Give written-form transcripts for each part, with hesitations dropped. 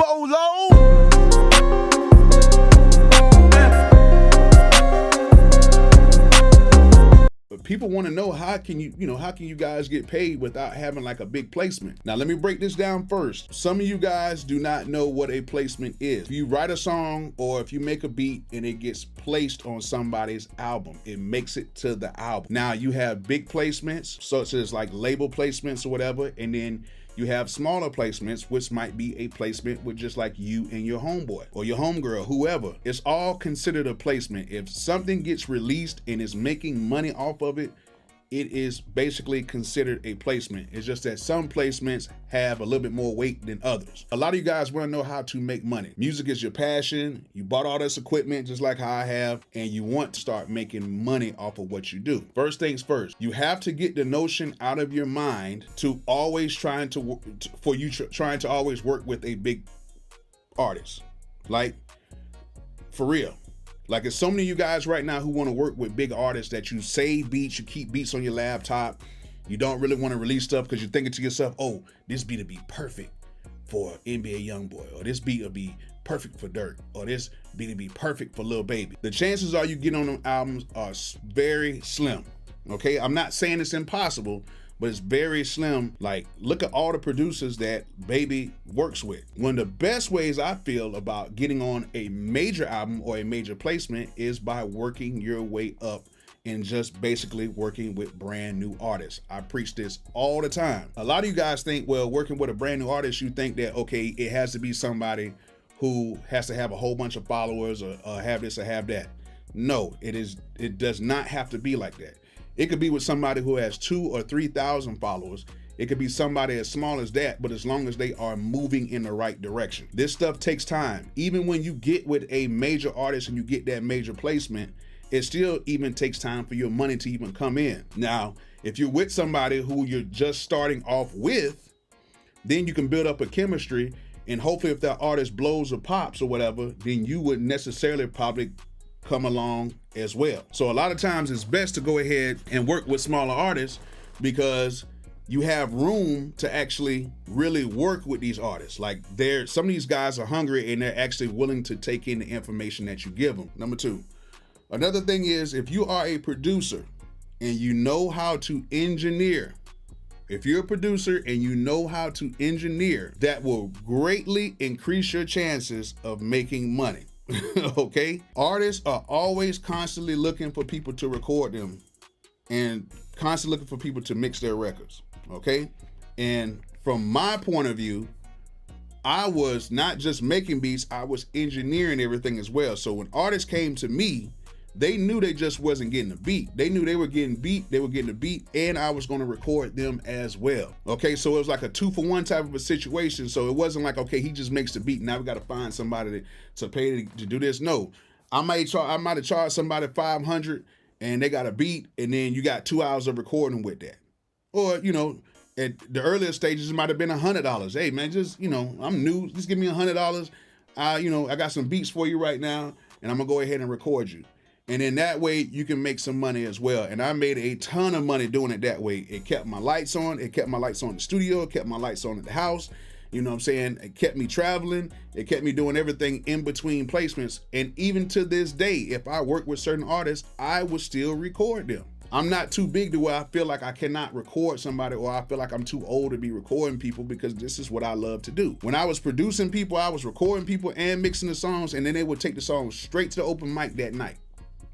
Bolo. But people want to know, how can you guys get paid without having like a big placement? Now let me break this down first. Some of you guys do not know what a placement is. If you write a song or if you make a beat and it gets placed on somebody's album, it makes it to the album. Now you have big placements, such as like label placements or whatever, and then you have smaller placements, which might be a placement with just like you and your homeboy or your homegirl, whoever. It's all considered a placement. If something gets released and is making money off of it, it is basically considered a placement. It's just that some placements have a little bit more weight than others. A lot of you guys want to know how to make money. Music is your passion. You bought all this equipment just like how I have, and you want to start making money off of what you do. First things first, you have to get the notion out of your mind to always trying to always work with a big artist. Like, for real. Like, there's so many of you guys right now who want to work with big artists that you save beats, you keep beats on your laptop. You don't really want to release stuff because you're thinking to yourself, oh, this beat would be perfect for NBA Youngboy, or this beat would be perfect for Dirk, or this beat would be perfect for Lil Baby. The chances are you get on them albums are very slim, okay? I'm not saying it's impossible, but it's very slim. Like, look at all the producers that Baby works with. One of the best ways I feel about getting on a major album or a major placement is by working your way up and just basically working with brand new artists. I preach this all the time. A lot of you guys think, well, working with a brand new artist, you think that, okay, it has to be somebody who has to have a whole bunch of followers or have this or have that. No, it does not have to be like that. It could be with somebody who has 2,000 or 3,000 followers. It could be somebody as small as that, but as long as they are moving in the right direction. This stuff takes time. Even when you get with a major artist and you get that major placement, it still even takes time for your money to even come in. Now, if you're with somebody who you're just starting off with, then you can build up a chemistry, and hopefully if that artist blows or pops or whatever, then you wouldn't necessarily probably come along as well. So a lot of times it's best to go ahead and work with smaller artists because you have room to actually really work with these artists. Like, some of these guys are hungry and they're actually willing to take in the information that you give them. Number two, another thing is, if you are a producer and you know how to engineer, if you're a producer and you know how to engineer, that will greatly increase your chances of making money. Okay? Artists are always constantly looking for people to record them and constantly looking for people to mix their records. Okay? And from my point of view, I was not just making beats, I was engineering everything as well. So when artists came to me, they knew they just wasn't getting a beat. They knew they were getting a beat, and I was going to record them as well. Okay, so it was like a 2-for-1 type of a situation. So it wasn't like, okay, he just makes the beat, now we got to find somebody to pay to do this. No, I might have charged somebody $500 and they got a beat, and then you got 2 hours of recording with that. Or, at the earlier stages, it might have been $100. Hey man, just, I'm new, just give me $100. I got some beats for you right now, and I'm gonna go ahead and record you. And then that way you can make some money as well. And I made a ton of money doing it that way. It kept my lights on. It kept my lights on in the studio. It kept my lights on at the house. You know what I'm saying? It kept me traveling. It kept me doing everything in between placements. And even to this day, if I work with certain artists, I will still record them. I'm not too big to where I feel like I cannot record somebody, or I feel like I'm too old to be recording people, because this is what I love to do. When I was producing people, I was recording people and mixing the songs, and then they would take the songs straight to the open mic that night.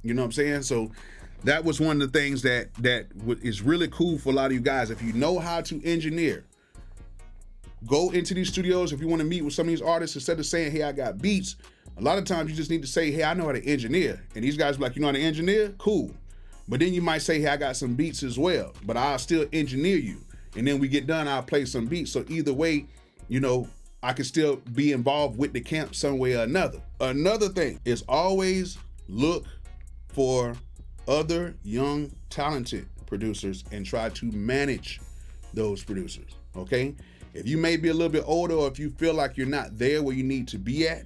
You know what I'm saying? So that was one of the things that is really cool for a lot of you guys. If you know how to engineer, go into these studios. If you want to meet with some of these artists, instead of saying, hey, I got beats, a lot of times you just need to say, hey, I know how to engineer. And these guys be like, you know how to engineer? Cool. But then you might say, hey, I got some beats as well, but I'll still engineer you. And then we get done, I'll play some beats. So either way, I can still be involved with the camp some way or another. Another thing is always look for other young, talented producers and try to manage those producers, okay? If you may be a little bit older, or if you feel like you're not there where you need to be at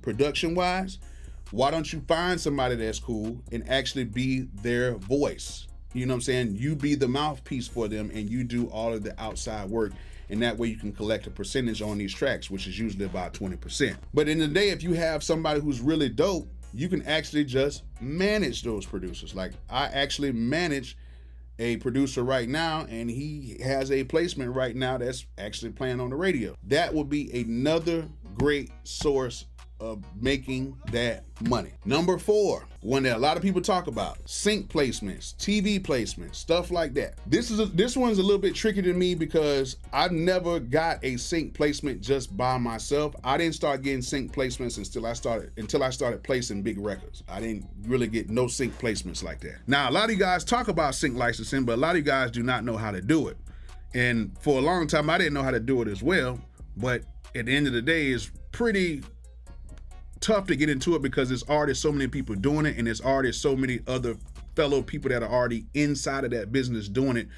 production-wise, why don't you find somebody that's cool and actually be their voice? You know what I'm saying? You be the mouthpiece for them, and you do all of the outside work, and that way you can collect a percentage on these tracks, which is usually about 20%. But in the day, if you have somebody who's really dope, you can actually just manage those producers. Like I actually manage a producer right now, and he has a placement right now that's actually playing on the radio. That will be another great source of making that money. Number 4, one that a lot of people talk about: sync placements, TV placements, stuff like that. This one's a little bit tricky to me because I've never got a sync placement just by myself. I didn't start getting sync placements until I started placing big records. I didn't really get no sync placements like that. Now, a lot of you guys talk about sync licensing, but a lot of you guys do not know how to do it. And for a long time, I didn't know how to do it as well. But at the end of the day, it's pretty tough to get into it because there's already so many people doing it, and there's already so many other fellow people that are already inside of that business doing it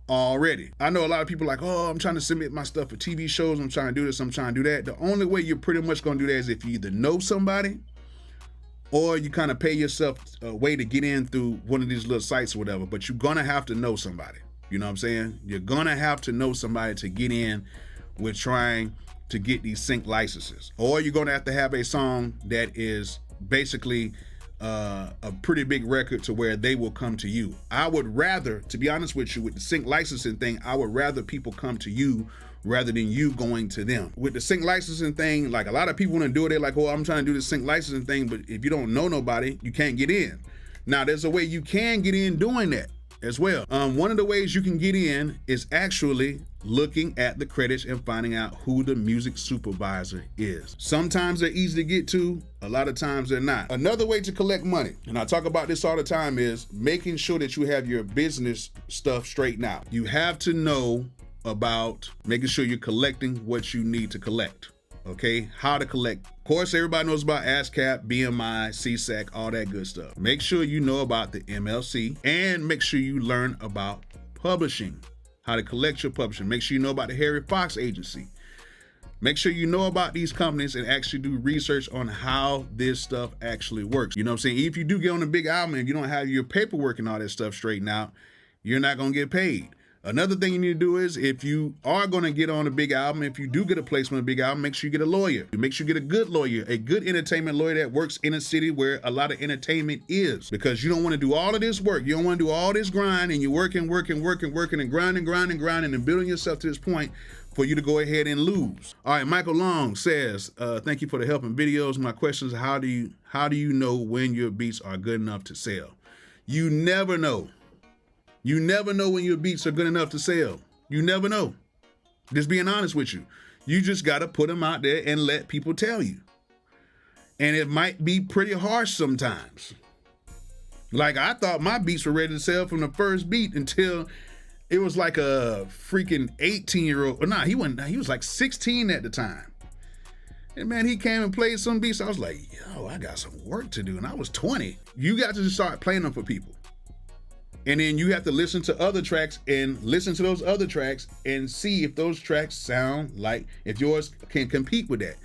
already. I know a lot of people like, oh, I'm trying to submit my stuff for TV shows, I'm trying to do this, I'm trying to do that. The only way you're pretty much going to do that is if you either know somebody or you kind of pay yourself a way to get in through one of these little sites or whatever, but you're going to have to know somebody. You know what I'm saying? You're going to have to know somebody to get in with trying to get these sync licenses, or you're going to have a song that is basically a pretty big record to where they will come to you. I would rather, to be honest with you, with the sync licensing thing, I would rather people come to you rather than you going to them. With the sync licensing thing, like a lot of people want to do it, they're like, oh, I'm trying to do the sync licensing thing, but if you don't know nobody, you can't get in. Now, there's a way you can get in doing that as well. One of the ways you can get in is actually looking at the credits and finding out who the music supervisor is. Sometimes they're easy to get to, a lot of times they're not. Another way to collect money, and I talk about this all the time, is making sure that you have your business stuff straightened out. You have to know about making sure you're collecting what you need to collect. Okay, how to collect. Of course, everybody knows about ASCAP, BMI, CSAC, all that good stuff. Make sure you know about the MLC, and make sure you learn about publishing, how to collect your publishing. Make sure you know about the Harry Fox Agency. Make sure you know about these companies and actually do research on how this stuff actually works. You know what I'm saying? If you do get on a big album and you don't have your paperwork and all that stuff straightened out, you're not going to get paid. Another thing you need to do is, if you are going to get on a big album, if you do get a placement on a big album, make sure you get a lawyer. Make sure you get a good lawyer, a good entertainment lawyer that works in a city where a lot of entertainment is, because you don't want to do all of this work. You don't want to do all this grind, and you're working and grinding and building yourself to this point for you to go ahead and lose. All right, Michael Long says, thank you for the help in videos. My question is, how do you know when your beats are good enough to sell? You never know. You never know when your beats are good enough to sell. You never know. Just being honest with you. You just got to put them out there and let people tell you. And it might be pretty harsh sometimes. Like, I thought my beats were ready to sell from the first beat until it was like a freaking 18-year-old. Nah, he was like 16 at the time. And man, he came and played some beats. I was like, yo, I got some work to do. And I was 20. You got to just start playing them for people. And then you have to listen to other tracks and listen to those other tracks and see if those tracks sound like, if yours can compete with that.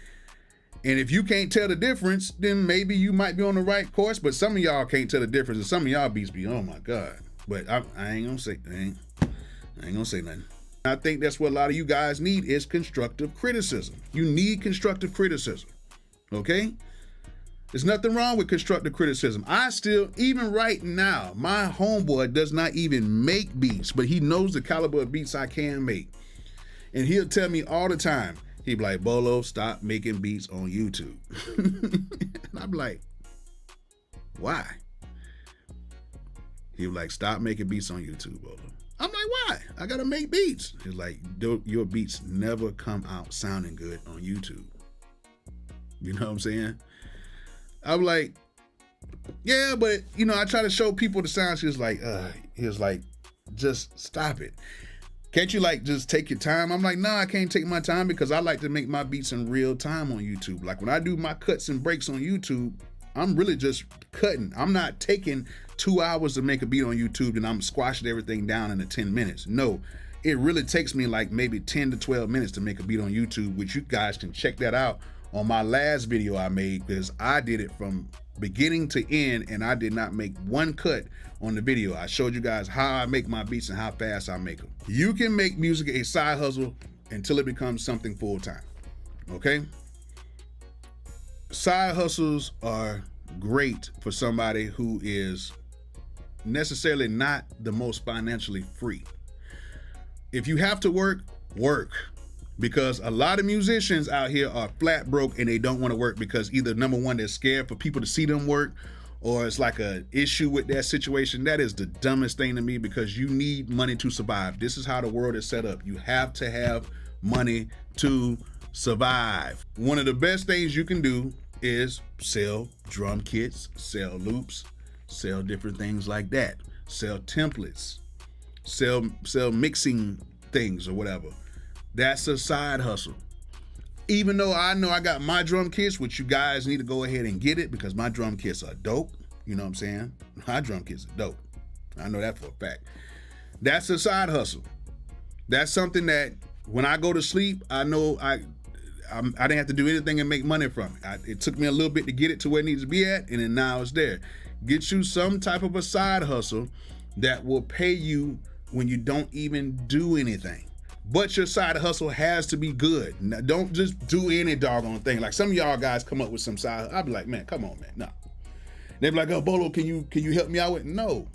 And if you can't tell the difference, then maybe you might be on the right course. But some of y'all can't tell the difference, and some of y'all beats be, oh my God. But I ain't gonna say, I ain't gonna say nothing. I think that's what a lot of you guys need, is constructive criticism. You need constructive criticism, okay? There's nothing wrong with constructive criticism. Even right now, my homeboy does not even make beats, but he knows the caliber of beats I can make. And he'll tell me all the time, he'd be like, Bolo, stop making beats on YouTube. And I'm like, why? He was like, stop making beats on YouTube, Bolo. I'm like, why? I gotta make beats. He's like, your beats never come out sounding good on YouTube. You know what I'm saying? I'm like, yeah, but I try to show people the sounds. He was like, just stop it. Can't you just take your time? I'm like, nah, I can't take my time because I like to make my beats in real time on YouTube. Like when I do my cuts and breaks on YouTube, I'm really just cutting. I'm not taking 2 hours to make a beat on YouTube and I'm squashing everything down into 10 minutes. No, it really takes me like maybe 10 to 12 minutes to make a beat on YouTube, which you guys can check that out on my last video I made, because I did it from beginning to end and I did not make one cut on the video. I showed you guys how I make my beats and how fast I make them. You can make music a side hustle until it becomes something full-time, okay? Side hustles are great for somebody who is necessarily not the most financially free. If you have to work, work. Because a lot of musicians out here are flat broke and they don't want to work because either number one, they're scared for people to see them work, or it's like an issue with that situation. That is the dumbest thing to me, because you need money to survive. This is how the world is set up. You have to have money to survive. One of the best things you can do is sell drum kits, sell loops, sell different things like that. Sell templates, sell mixing things or whatever. That's a side hustle. Even though I know I got my drum kits, which you guys need to go ahead and get it, because my drum kits are dope. You know what I'm saying? My drum kits are dope. I know that for a fact. That's a side hustle. That's something that when I go to sleep, I know I didn't have to do anything and make money from it. It took me a little bit to get it to where it needs to be at, and then now it's there. Get you some type of a side hustle that will pay you when you don't even do anything. But your side hustle has to be good. Now, don't just do any doggone thing. Like some of y'all guys come up with some side, I'll be like, man, come on, man, no. They be like, oh, Bolo, can you help me out with? No.